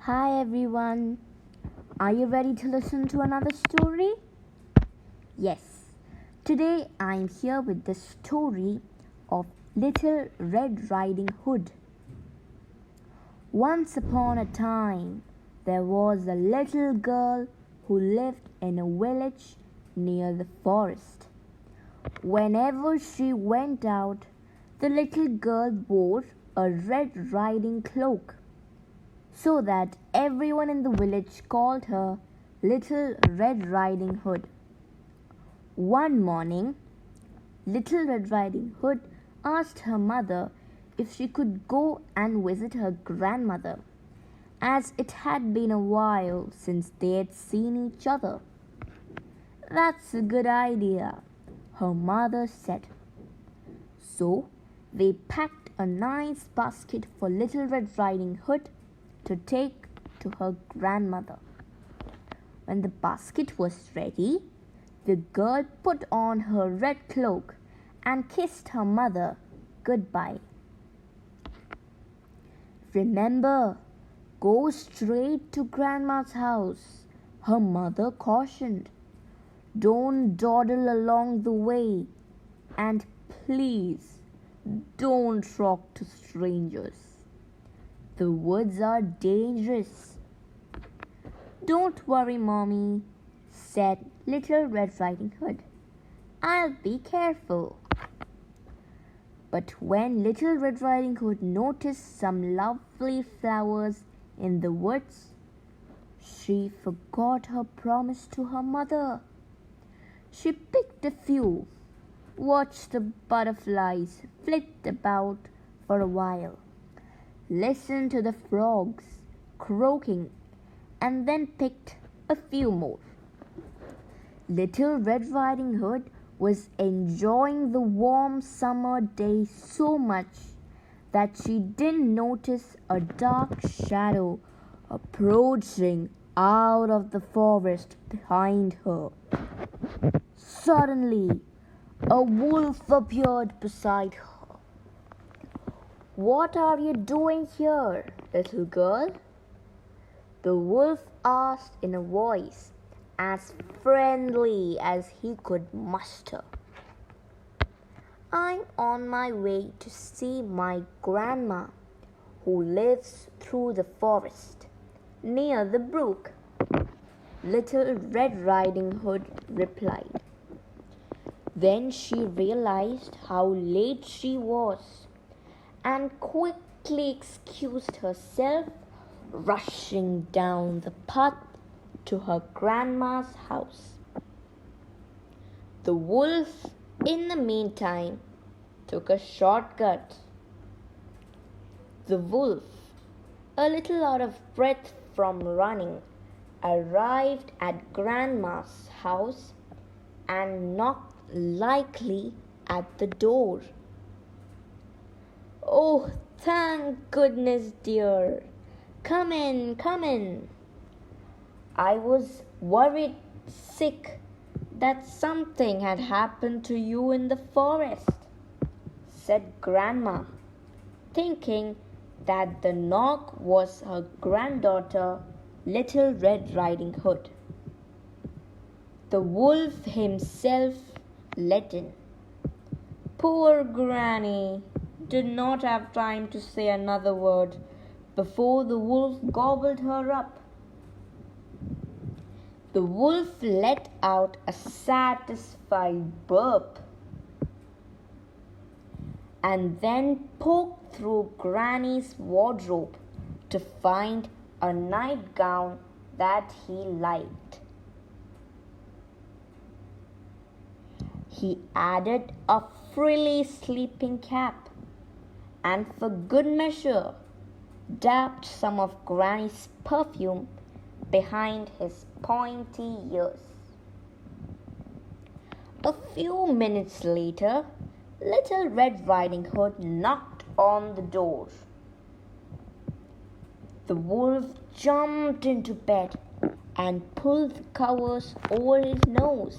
Hi everyone, are you ready to listen to another story? Yes, today I am here with the story of Little Red Riding Hood. Once upon a time, there was a little girl who lived in a village near the forest. Whenever she went out, the little girl wore a red riding cloak, so that everyone in the village called her Little Red Riding Hood. One morning, Little Red Riding Hood asked her mother if she could go and visit her grandmother, as it had been a while since they had seen each other. "That's a good idea," her mother said. So they packed a nice basket for Little Red Riding Hood to take to her grandmother. When the basket was ready, the girl put on her red cloak and kissed her mother goodbye. "Remember, go straight to Grandma's house," her mother cautioned. "Don't dawdle along the way, and please don't talk to strangers. The woods are dangerous." "Don't worry, Mommy," said Little Red Riding Hood. "I'll be careful." But when Little Red Riding Hood noticed some lovely flowers in the woods, she forgot her promise to her mother. She picked a few, watched the butterflies flit about for a while, listened to the frogs croaking, and then picked a few more. Little Red Riding Hood was enjoying the warm summer day so much that she didn't notice a dark shadow approaching out of the forest behind her. Suddenly, a wolf appeared beside her. "What are you doing here, little girl?" the wolf asked in a voice as friendly as he could muster. "I'm on my way to see my grandma, who lives through the forest, near the brook," Little Red Riding Hood replied. Then she realized how late she was and quickly excused herself, rushing down the path to her grandma's house. The wolf, in the meantime, took a shortcut. The wolf, a little out of breath from running, arrived at Grandma's house and knocked lightly at the door. "Oh, thank goodness, dear. Come in, come in. I was worried sick that something had happened to you in the forest," said Grandma, thinking that the knock was her granddaughter, Little Red Riding Hood. The wolf himself let in. Poor Granny did not have time to say another word before the wolf gobbled her up. The wolf let out a satisfied burp and then poked through Granny's wardrobe to find a nightgown that he liked. He added a frilly sleeping cap and, for good measure, dabbed some of Granny's perfume behind his pointy ears. A few minutes later, Little Red Riding Hood knocked on the door. The wolf jumped into bed and pulled the covers over his nose.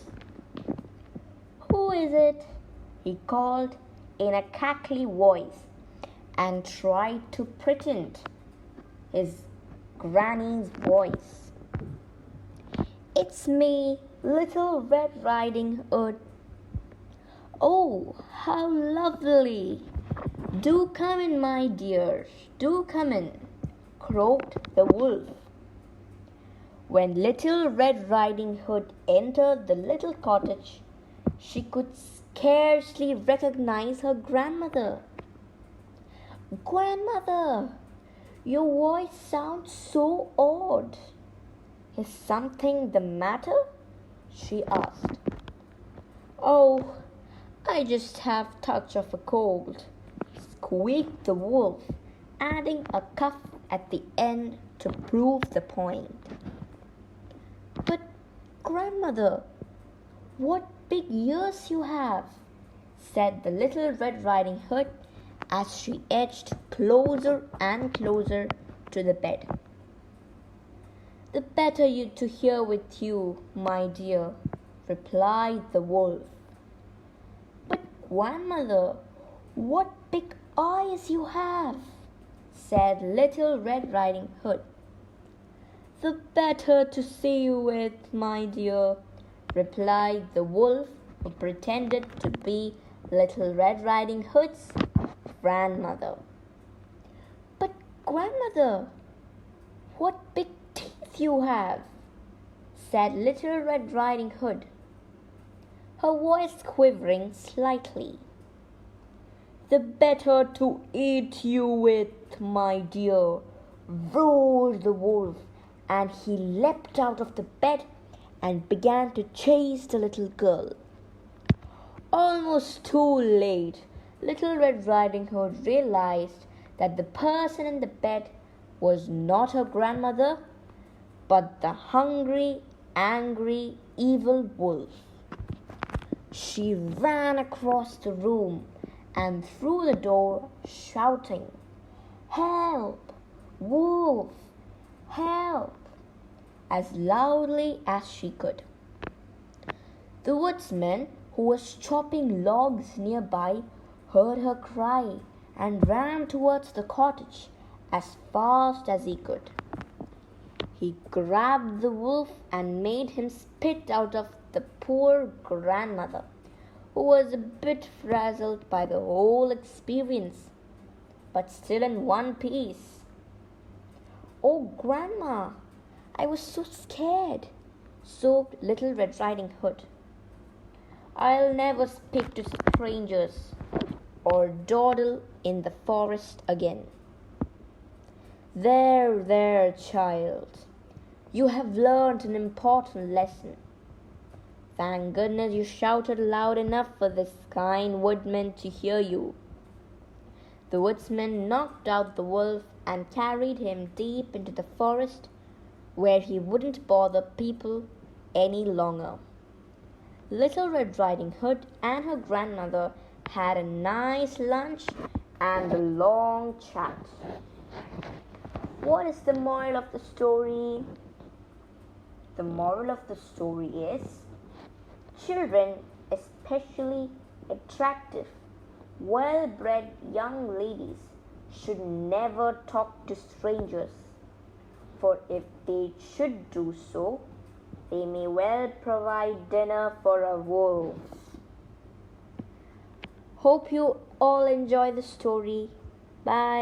"Who is it?" he called in a cackly voice, and tried to pretend his Granny's voice. "It's me, Little Red Riding Hood." "Oh, how lovely! Do come in, my dear, do come in," croaked the wolf. When Little Red Riding Hood entered the little cottage, she could scarcely recognize her grandmother. "Grandmother, your voice sounds so odd. Is something the matter?" she asked. "Oh, I just have a touch of a cold," squeaked the wolf, adding a cuff at the end to prove the point. "But, grandmother, what big ears you have," said the Little Red Riding Hood as she edged closer and closer to the bed. "The better you to hear with you, my dear," replied the wolf. "But, grandmother, what big eyes you have," said Little Red Riding Hood. "The better to see you with, my dear," replied the wolf, who pretended to be Little Red Riding Hood's grandmother. "But, grandmother, what big teeth you have," said Little Red Riding Hood, her voice quivering slightly. "The better to eat you with, my dear," roared the wolf, and he leapt out of the bed and began to chase the little girl. Almost too late, Little Red Riding Hood realized that the person in the bed was not her grandmother, but the hungry, angry, evil wolf. She ran across the room and through the door, shouting, "Help! Wolf! Help!" as loudly as she could. The woodsman, who was chopping logs nearby, heard her cry and ran towards the cottage as fast as he could. He grabbed the wolf and made him spit out of the poor grandmother, who was a bit frazzled by the whole experience, but still in one piece. "Oh, Grandma, I was so scared," sobbed Little Red Riding Hood. "I'll never speak to strangers or dawdle in the forest again." There, there, child. You have learned an important lesson. Thank goodness you shouted loud enough for this kind woodman to hear you." The woodsman knocked out the wolf and carried him deep into the forest, where he wouldn't bother people any longer. Little Red Riding Hood and her grandmother had a nice lunch and a long chat. What is the moral of the story? The moral of the story is, children, especially attractive, well-bred young ladies, should never talk to strangers, for if they should do so, they may well provide dinner for a wolf. Hope you all enjoy the story. Bye.